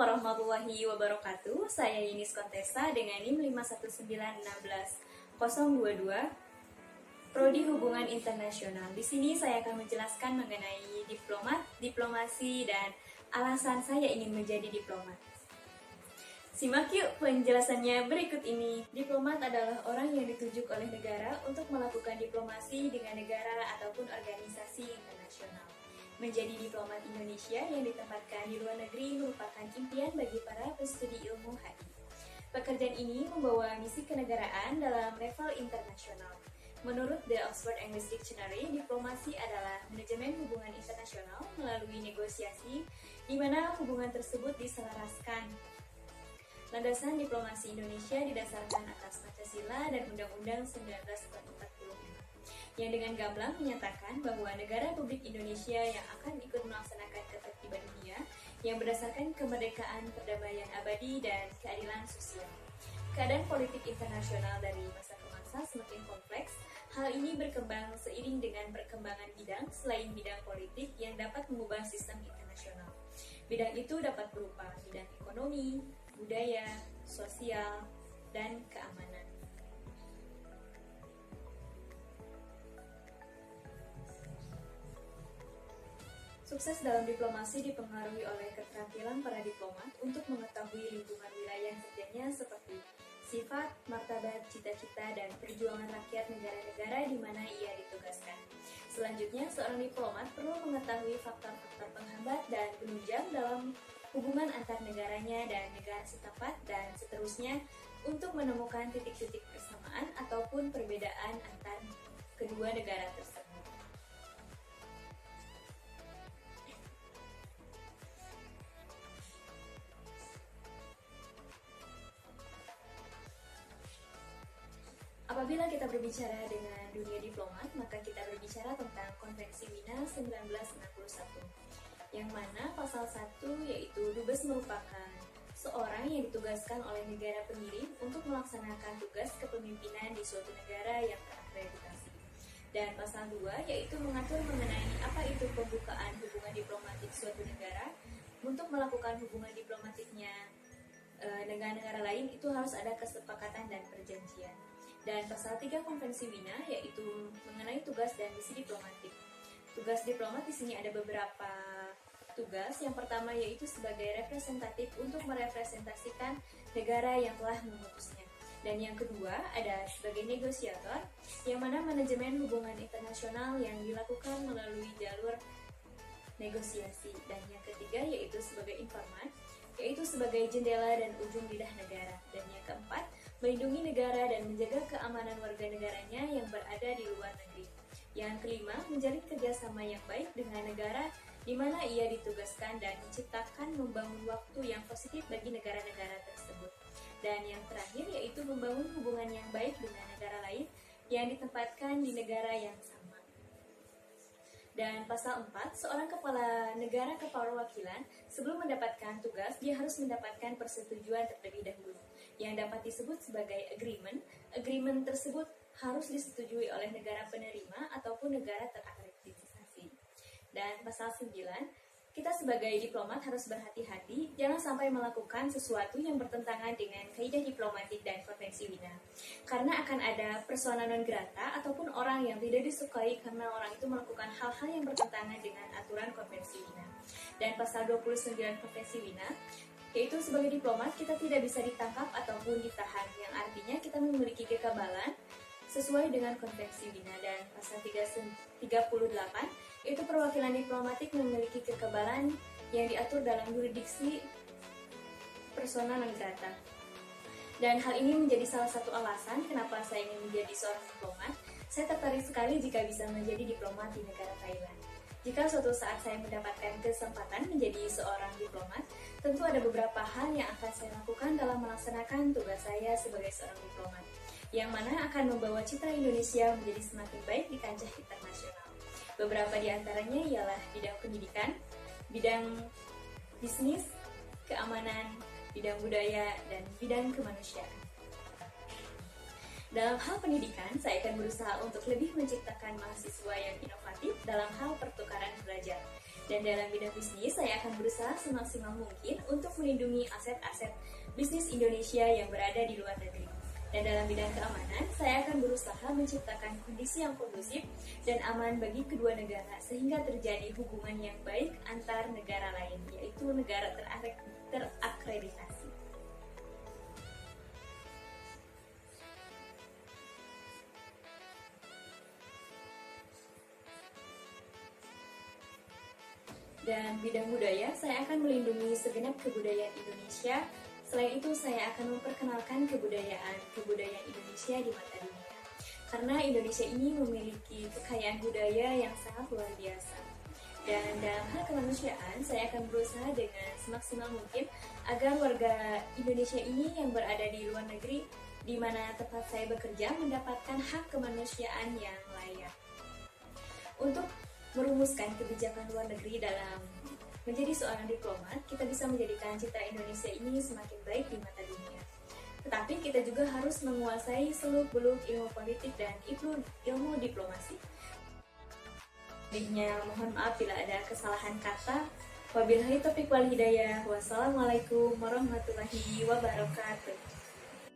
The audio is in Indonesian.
warahmatullahi wabarakatuh. Saya Yunis Kontesa dengan NIM 519616022 Prodi Hubungan Internasional. Di sini saya akan menjelaskan mengenai diplomat, diplomasi, dan alasan saya ingin menjadi diplomat. Simak yuk penjelasannya berikut ini. Diplomat adalah orang yang ditunjuk oleh negara untuk melakukan diplomasi dengan negara ataupun organisasi internasional. Menjadi diplomat Indonesia yang ditempatkan di luar negeri merupakan impian bagi para pestudi ilmu HI. Pekerjaan ini membawa misi kenegaraan dalam level internasional. Menurut The Oxford English Dictionary, diplomasi adalah manajemen hubungan internasional melalui negosiasi, di mana hubungan tersebut diselaraskan. Landasan diplomasi Indonesia didasarkan atas Pancasila dan Undang-Undang 1945, yang dengan gamblang menyatakan bahwa negara Republik Indonesia yang akan ikut melaksanakan ketertiban dunia yang berdasarkan kemerdekaan, perdamaian abadi, dan keadilan sosial. Keadaan politik internasional dari masa ke masa semakin kompleks. Hal ini berkembang seiring dengan perkembangan bidang selain bidang politik yang dapat mengubah sistem internasional. Bidang itu dapat berupa bidang ekonomi, budaya, sosial, dan keamanan. Sukses dalam diplomasi dipengaruhi oleh keterampilan para diplomat untuk mengetahui lingkungan wilayah kerjanya seperti sifat, martabat, cita-cita, dan perjuangan rakyat negara-negara di mana ia ditugaskan. Selanjutnya, seorang diplomat perlu mengetahui faktor-faktor penghambat dan penunjang dalam hubungan antar negaranya dan negara setempat, dan seterusnya untuk menemukan titik-titik persamaan ataupun perbedaan antar kedua negara tersebut. Apabila kita berbicara dengan dunia diplomat, maka kita berbicara tentang Konvensi Wina 1961, yang mana pasal 1 yaitu Dubes merupakan seorang yang ditugaskan oleh negara pengirim untuk melaksanakan tugas kepemimpinan di suatu negara yang terakreditasi. Dan pasal 2 yaitu mengatur mengenai apa itu pembukaan hubungan diplomatik suatu negara. Untuk melakukan hubungan diplomatiknya dengan negara lain itu harus ada kesepakatan dan perjanjian. Dan pasal 3 Konvensi Wina yaitu mengenai tugas dan misi diplomatik. Tugas diplomat di sini ada beberapa tugas. Yang pertama yaitu sebagai representatif untuk merepresentasikan negara yang telah memutusnya. Dan yang kedua ada sebagai negosiator, yang mana manajemen hubungan internasional yang dilakukan melalui jalur negosiasi. Dan yang ketiga yaitu sebagai informan, yaitu sebagai jendela dan ujung lidah negara. Dan yang keempat, melindungi negara dan menjaga keamanan warga negaranya yang berada di luar negeri. Yang kelima, menjalin kerjasama yang baik dengan negara di mana ia ditugaskan dan menciptakan membangun waktu yang positif bagi negara-negara tersebut. Dan yang terakhir yaitu membangun hubungan yang baik dengan negara lain yang ditempatkan di negara yang sama. Dan pasal 4, seorang kepala negara keperwakilan sebelum mendapatkan tugas, dia harus mendapatkan persetujuan terlebih dahulu, yang dapat disebut sebagai agreement. Agreement tersebut harus disetujui oleh negara penerima ataupun negara terakreditasi. Dan pasal 9, kita sebagai diplomat harus berhati-hati, jangan sampai melakukan sesuatu yang bertentangan dengan kaidah diplomatik dan Konvensi Wina. Karena akan ada persona non grata ataupun orang yang tidak disukai karena orang itu melakukan hal-hal yang bertentangan dengan aturan Konvensi Wina. Dan pasal 29 Konvensi Wina, yaitu sebagai diplomat kita tidak bisa ditangkap ataupun ditahan, yang artinya kita memiliki kekebalan sesuai dengan Konvensi Wina. Dan pasal 38 yaitu perwakilan diplomatik memiliki kekebalan yang diatur dalam yurisdiksi persona non grata. Dan hal ini menjadi salah satu alasan kenapa saya ingin menjadi seorang diplomat. Saya tertarik sekali jika bisa menjadi diplomat di negara Thailand. Jika suatu saat saya mendapatkan kesempatan menjadi seorang diplomat, tentu ada beberapa hal yang akan saya lakukan dalam melaksanakan tugas saya sebagai seorang diplomat, yang mana akan membawa citra Indonesia menjadi semakin baik di kancah internasional. Beberapa di antaranya ialah bidang pendidikan, bidang bisnis, keamanan, bidang budaya, dan bidang kemanusiaan. Dalam hal pendidikan, saya akan berusaha untuk lebih menciptakan mahasiswa yang inovatif dalam hal pertukaran belajar. Dan dalam bidang bisnis, saya akan berusaha semaksimal mungkin untuk melindungi aset-aset bisnis Indonesia yang berada di luar negeri. Dan dalam bidang keamanan, saya akan berusaha menciptakan kondisi yang kondusif dan aman bagi kedua negara sehingga terjadi hubungan yang baik antar negara lain, yaitu negara terakreditasi. Dan bidang budaya, saya akan melindungi segenap kebudayaan Indonesia. Selain itu, saya akan memperkenalkan kebudayaan Indonesia di mata dunia. Karena Indonesia ini memiliki kekayaan budaya yang sangat luar biasa. Dan dalam hal kemanusiaan, saya akan berusaha dengan semaksimal mungkin agar warga Indonesia ini yang berada di luar negeri, di mana tempat saya bekerja, mendapatkan hak kemanusiaan yang layak. Untuk merumuskan kebijakan luar negeri dalam menjadi seorang diplomat, kita bisa menjadikan citra Indonesia ini semakin baik di mata dunia. Tetapi kita juga harus menguasai seluk-beluk ilmu politik dan ilmu diplomasi. Mohon maaf bila ada kesalahan kata. Wabillahi taufiq wal hidayah. Wassalamualaikum warahmatullahi wabarakatuh.